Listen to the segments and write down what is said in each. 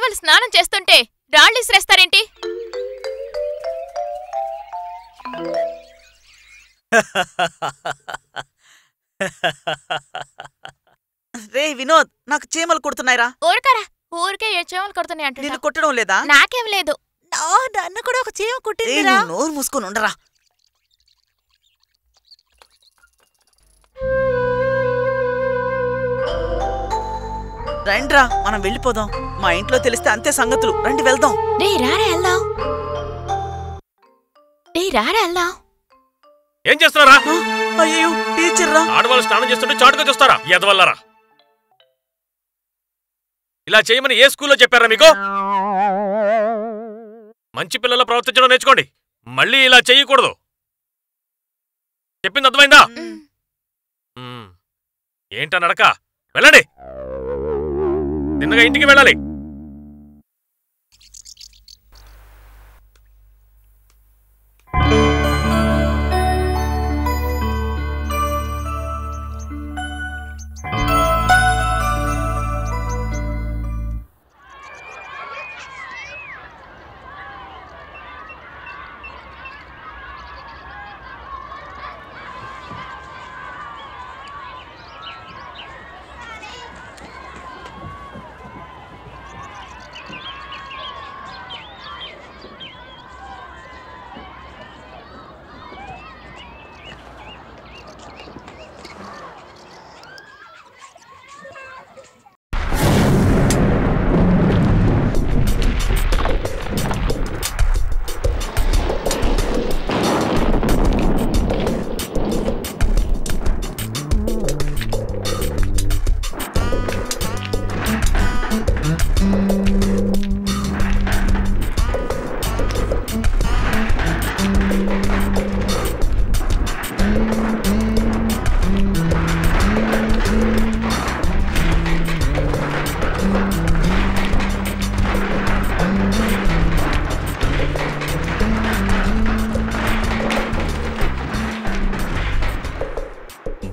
ఆడవాళ్ళు స్నానం చేస్తుంటే రాళ్ళు ఇసిరేస్తారేంటి? రే వినోద్, నాకు చీమలు కుడుతున్నాయిరా. ఊరకరా, ఊరికే ఏ చీమలు కొడుతున్నాయి అంటే. నిన్ను కుట్టడం లేదా? నాకేం లేదు. నన్ను కూడా ఒక చీమ కుట్టిందిరా. నోరు మూసుకొని ఉండరా. రండ్రా, మనం వెళ్ళిపోదాం. మా ఇంట్లో తెలిస్తే అంతే సంగతులు. రండి వెళ్దాం. ఏం చేస్తున్నారా? అయ్యో టీచర్ రా. ఆడవాళ్ళు స్నానం చేస్తుంటే చాటుగా చూస్తారా? ఎదవల్లరా. ఇలా చేయమని ఏ స్కూల్లో చెప్పారా మీకు? మంచి పిల్లల ప్రవర్తించడం నేర్చుకోండి. మళ్ళీ ఇలా చెయ్యకూడదు. చెప్పింది అర్థమైందా? ఏంటా నడక? వెళ్ళండి. తిన్నగా ఇంటికి వెళ్ళాలి.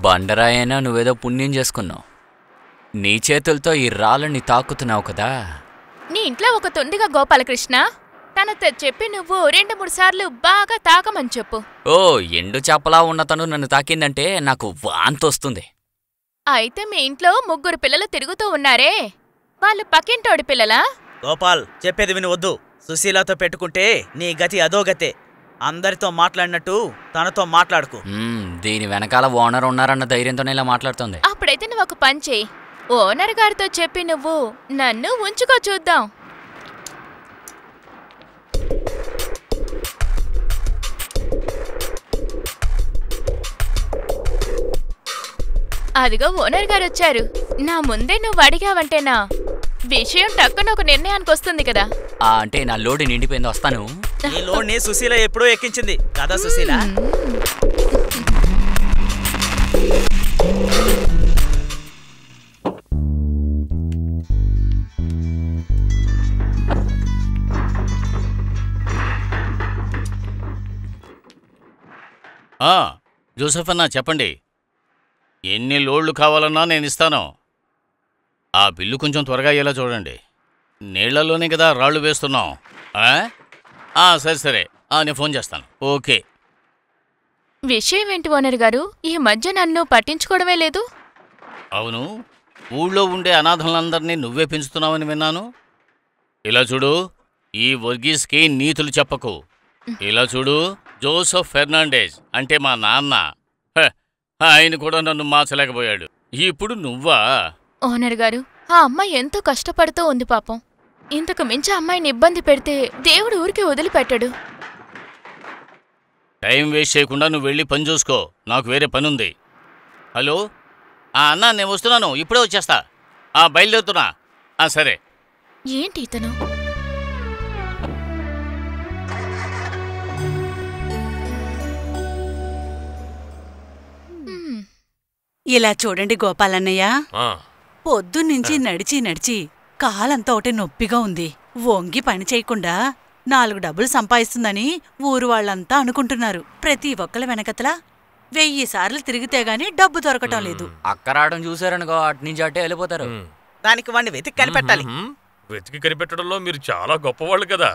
బండరాయైనా నువ్వేదో పుణ్యం చేసుకున్నావు. నీ చేతులతో ఈ రాళ్ళని తాకుతున్నావు కదా. నీ ఇంట్లో ఒక తొండిగా గోపాలకృష్ణ, తనతో చెప్పి నువ్వు 2-3 సార్లు బాగా తాకమని చెప్పు. ఓ, ఎండు చేపలా ఉన్న తను నన్ను తాకిందంటే నాకు వాంతొస్తుంది. అయితే మీ ఇంట్లో 3 పిల్లలు తిరుగుతూ ఉన్నారే, వాళ్ళు పక్కింటోడి పిల్లలా? గోపాల్, చెప్పేది విని వద్దు. సుశీలతో పెట్టుకుంటే నీ గతి అదో గతే. అందరితో మాట్లాడినట్టు తనతో మాట్లాడుకు. దీని వెనకాల ఓనర్ ఉన్నారన్న ధైర్యంతోనే ఇలా మాట్లాడుతుంది. అప్పుడైతే నువ్వు ఒక పని చెయ్యి. ఓనర్ గారితో చెప్పి నువ్వు నన్ను ఉంచుకో చూద్దాం. అదిగో ఓనర్ గారు వచ్చారు. నా ముందే నువ్వు అడిగావంటేనా విషయం టక్కున ఒక నిర్ణయానికి వస్తుంది కదా. అంటే నా లోడు నిండిపోయింది, వస్తాను. ఈ లోడ్ని సుశీల ఎప్పుడో ఎక్కించింది కదా సుశీల. జోసెఫ్ అన్నా, చెప్పండి. ఎన్ని లోడ్లు కావాలన్నా నేను ఇస్తాను. ఆ బిల్లు కొంచెం త్వరగా అయ్యేలా చూడండి. నీళ్లలోనే కదా రాళ్ళు వేస్తున్నాం. సరే సరే, నేను ఫోన్ చేస్తాను. ఓకే. విషయం ఏంటి ఓనర్ గారు? ఈ మధ్య నన్ను పట్టించుకోవడమే లేదు. అవును, ఊళ్ళో ఉండే అనాథలందరినీ నువ్వే పెంచుతున్నావని విన్నాను. ఇలా చూడు, ఈ వర్గీస్కి నీతులు చెప్పకు. ఇలా చూడు, జోసెఫ్ ఫెర్నాండెజ్ అంటే మా నాన్న. ఆయన కూడా నన్ను మార్చలేకపోయాడు. ఇప్పుడు నువ్వా? ఓనర్ గారు, ఆ అమ్మాయి ఎంతో కష్టపడుతూ ఉంది పాపం. ఇంతకు మించి అమ్మాయిని ఇబ్బంది పెడితే దేవుడు ఊరికి వదిలిపెట్టాడు. టైం వేస్ట్ చేయకుండా నువ్వు వెళ్ళి పని చూసుకో. నాకు వేరే పనుంది. హలో అన్నా, నేను వస్తున్నాను, ఇప్పుడే వచ్చేస్తా. బయలుదేరుతున్నా. సరే. ఏంటి ఇతను? ఇలా చూడండి గోపాలన్నయ్య, పొద్దున్నుంచి నడిచి నడిచి కాలంతా ఒకటి నొప్పిగా ఉంది. వంగి పని చేయకుండా 4 డబ్బులు సంపాదిస్తుందని ఊరు వాళ్ళంతా అనుకుంటున్నారు. ప్రతి ఒక్కళ్ళ వెనకతలా 1000 సార్లు తిరిగితే గాని డబ్బు దొరకటం లేదు. అక్క రావడం చూసారనుకో, అటు నుంచి అటే వెళ్ళిపోతారు. దానికి వాడిని వెతికి కనిపెట్టాలి. వెతికి కనిపెట్టడంలో మీరు చాలా గొప్పవాళ్ళు కదా.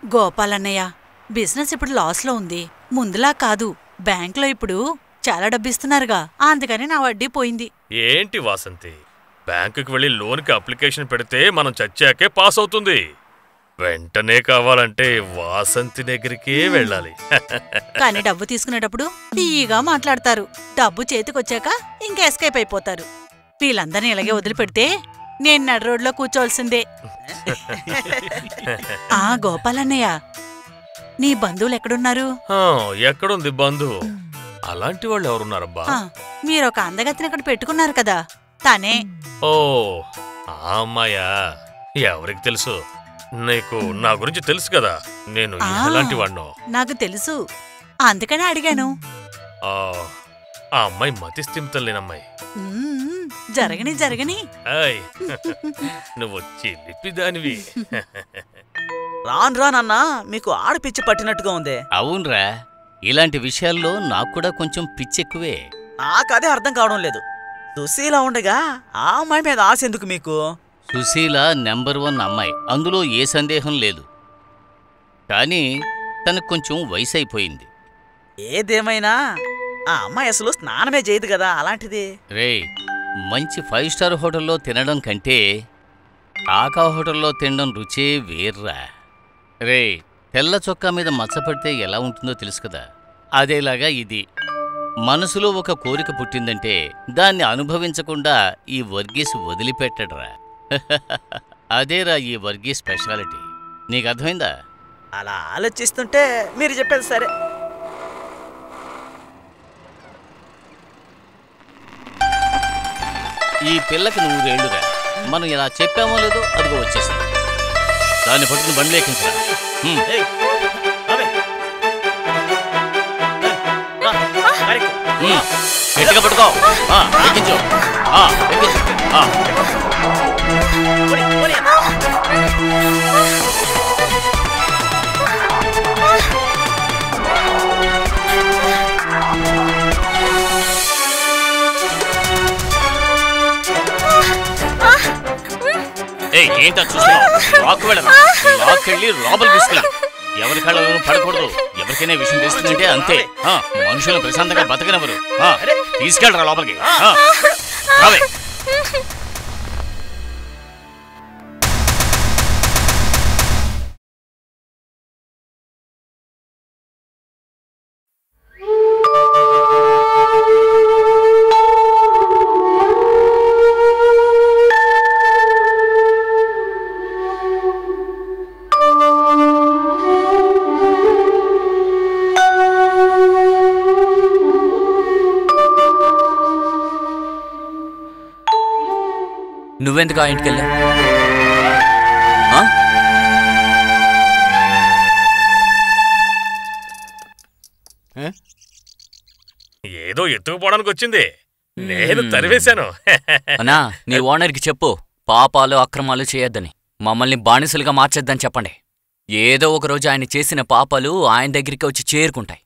గోపాలన్నయ్య, బిజినెస్ ఇప్పుడు లాస్లో ఉంది. ముందులా కాదు, బ్యాంక్లో ఇప్పుడు చాలా డబ్బిస్తున్నారుగా, అందుకని నా వడ్డీ పోయింది. ఏంటి వాసంతి, బ్యాంకుకి వెళ్ళి లోన్కి అప్లికేషన్ పెడితే మనం చచ్చాకే పాస్ అవుతుంది. వెంటనే కావాలంటే వాసంతి దగ్గరికే వెళ్ళాలి. కానీ డబ్బు తీసుకునేటప్పుడు తీయగా మాట్లాడతారు. డబ్బు చేతికొచ్చాక ఇంకా ఎస్కేప్ అయిపోతారు. వీళ్ళందరినీ ఇలాగే వదిలిపెడితే నేను నడు రోడ్లో కూర్చోవలసిందే. ఆ గోపాలన్నయ్య, నీ బంధువులు ఎక్కడున్నారు? ఎక్కడుంది బంధువు? అలాంటి వాళ్ళు ఎవరున్నారబ్బా? మీరొక అందగతిని ఇక్కడ పెట్టుకున్నారు కదా, తనే. ఓ, ఆ అమ్మాయా? ఎవరికి తెలుసు? నీకు నా గురించి తెలుసు కదా, నేను ఎలాంటి వాడినో. నాకు తెలుసు, అందుకనే అడిగాను. ఆ అమ్మాయి మతి స్థిమితం లేనమ్మాయి. జరగని జరగని. నువ్వు చిలిపిదానివి. రాను రానన్నా మీకు ఆడపిచ్చి పట్టినట్టుగా ఉంది. అవునరా, ఇలాంటి విషయాల్లో నాకు కూడా కొంచెం పిచ్చెక్కువే. నాకదే అర్థం కావడం లేదు. సుశీల ఉండగా ఆ అమ్మాయి మీద ఆశ ఎందుకు మీకు? సుశీల నెంబర్ 1 అమ్మాయి, అందులో ఏ సందేహం లేదు. కానీ తనకు కొంచెం వయసు అయిపోయింది. ఏదేమైనా ఆ అమ్మాయి అసలు స్నానమే చేయదు కదా, అలాంటిది. రే, మంచి 5 స్టార్ హోటల్లో తినడం కంటే కాకా హోటల్లో తినడం రుచే వేర్రా. రే, తెల్ల చొక్కా మీద మచ్చపడితే ఎలా ఉంటుందో తెలుసు కదా, అదేలాగా ఇది. మనసులో ఒక కోరిక పుట్టిందంటే దాన్ని అనుభవించకుండా ఈ వర్గీస్ వదిలిపెట్టడరా. అదేరా ఈ వర్గీస్ స్పెషాలిటీ. నీకు అర్థమైందా? అలా ఆలోచిస్తుంటే మీరు చెప్పేది సరే. ఈ పిల్లకి 100 ఏళ్లుగా మనం ఇలా చెప్పామో లేదో అదిగో వచ్చేసింది. దాన్ని పట్టుకుని బండి ఎక్కించరా. గట్టిగా పట్టుకో, ఎక్కించు. ఏంటో చూస్తున్నావు? లాక్కెళ్ళి లోపల తీసుకెళ్ళి. ఎవరి కళ్ళలోనూ పడకూడదు. ఎవరికైనా విషయం తెలుస్తుందంటే అంతే. మనుషులను ప్రశాంతంగా బతకనివ్వరు. తీసుకెళ్ళరా లోపలికి. రావే. నువ్వెందుకు ఆ ఇంటికెళ్ళా? ఏదో ఎత్తుకుపోవడానికి వచ్చింది, నేను తరివేశాను. అన్నా, నీ ఓనర్కి చెప్పు పాపాలు అక్రమాలు చేయొద్దని, మమ్మల్ని బానిసలుగా మార్చేద్దని చెప్పండి. ఏదో ఒకరోజు ఆయన చేసిన పాపాలు ఆయన దగ్గరికి వచ్చి చేరుకుంటాయి.